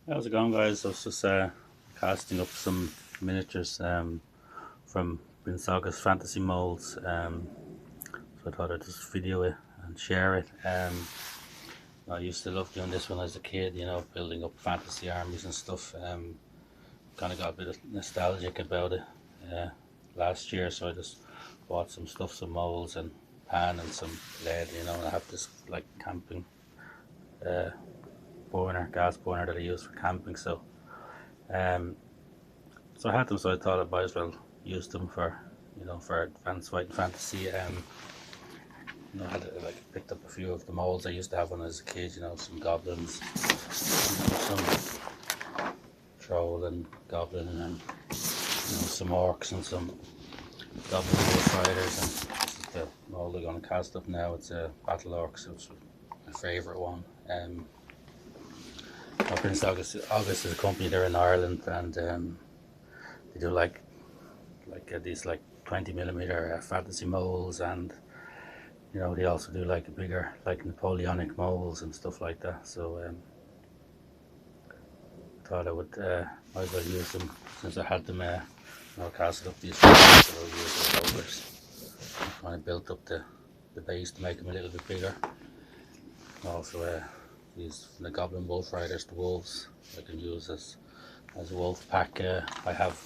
How's it going, guys? I was just casting up some miniatures from Prince August Fantasy Molds. So I thought I'd just video it and share it. I used to love doing this when I was a kid, building up fantasy armies and stuff. Kind of got a bit of nostalgic about it uh, last year, so I just bought some stuff, some molds and pan and some lead, and I have this like camping uh, gas burner that I use for camping. Um, So I had them, so I thought I might as well use them for advanced fighting fantasy. I had like picked up a few of the molds I used to have when I was a kid. Some goblins, some troll and goblin, and some orcs and some goblin wolf riders. And this is the mold I'm going to cast up now. It's a battle orcs, which is my favourite one. Prince August is a company there in Ireland, and they do these like 20 millimeter fantasy molds, and they also do like a bigger like Napoleonic molds and stuff like that. So thought I would might as well use them since I had them casted up these frames, so I'll use the rollers. Kind of built up the base to make them a little bit bigger. Also these from the Goblin Wolf Riders, the wolves I can use as a wolf pack. I have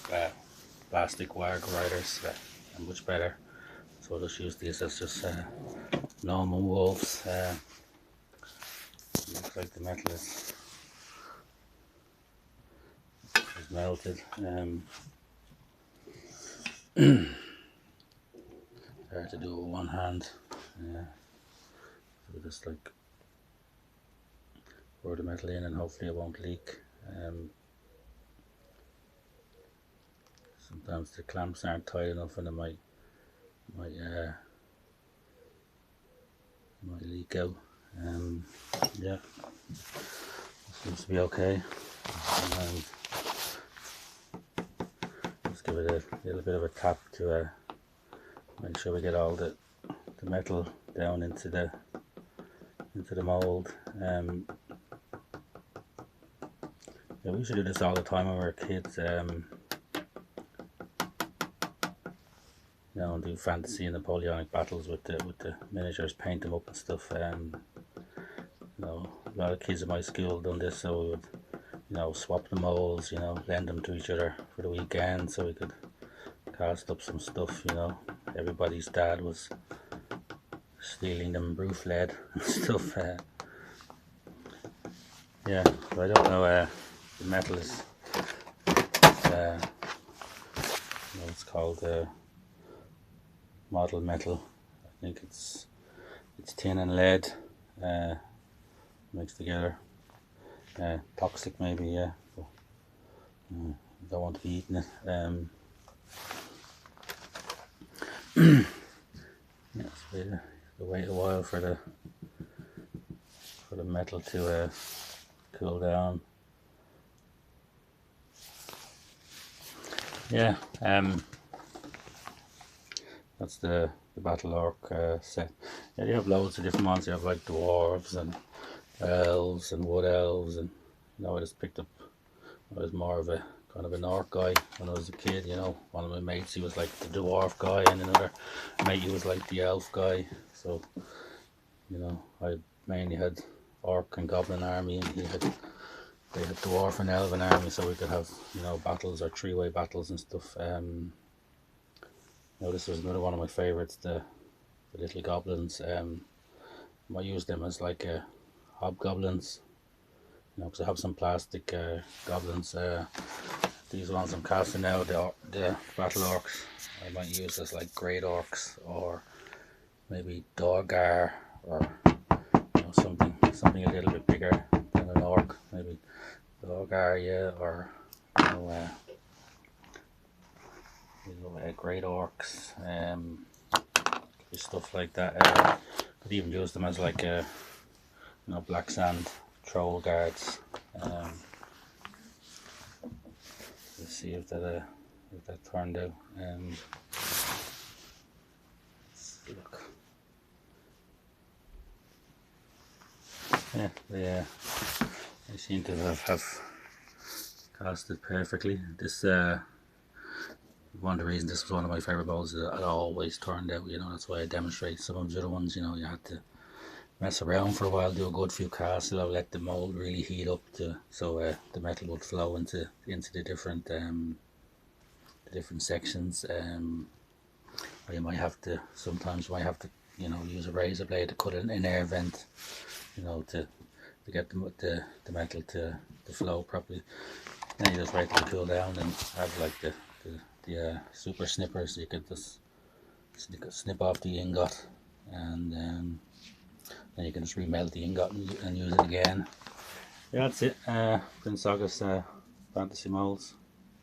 plastic wire riders are much better, so I'll just use these as just normal wolves. Looks like the metal is melted. Hard to do it with one hand. So just like pour the metal in and hopefully it won't leak. Sometimes the clamps aren't tight enough and it might leak out. Yeah, seems to be okay. Just give it a little bit of a tap to make sure we get all the metal down into the mold. Yeah, we used to do this all the time when we were kids. And do fantasy and Napoleonic battles with the miniatures, paint them up and stuff. A lot of kids at my school done this, so we would swap the molds, lend them to each other for the weekend, so we could cast up some stuff. Everybody's dad was stealing them roof lead and stuff. Yeah, so I don't know. The metal is it's called model metal. I think it's tin and lead mixed together. Toxic maybe, yeah. But, don't want to be eating it. Yeah, so we wait a while for the metal to cool down. Yeah, that's the battle orc set. Yeah, you have loads of different ones. You have like dwarves and elves and wood elves, and I just picked up. I was more of a kind of an orc guy when I was a kid. One of my mates, he was like the dwarf guy, and another mate, he was like the elf guy. So I mainly had orc and goblin army, and they had dwarf and elven army, so we could have battles or three-way battles and stuff. This was another one of my favorites, the little goblins. I use them as like hobgoblins, because I have some plastic goblins. These ones I'm casting now, the battle orcs, I might use as like great orcs, or maybe Dorgar, or something a little bit bigger than an orc, maybe Dorgar, yeah, or great orcs, stuff like that. Could even use them as like black sand troll guards. Let's see if that turned out. Look. Yeah, they seem to have cast it perfectly. This one of the reasons this was one of my favourite molds is that it always turned out, you know, that's why I demonstrate. Some of the other ones, you know, you had to mess around for a while, do a good few casts, let the mold really heat up so the metal would flow into the different sections. Or you might have to, sometimes you might have to, you know, use a razor blade to cut an air vent, you know, to get the metal to flow properly. Then you just wait till it cool down and have like the super snipper, so you could just snip off the ingot, and then you can just remelt the ingot and use it again. Yeah, that's it. Prince August Fantasy Molds,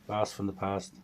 blast from the past.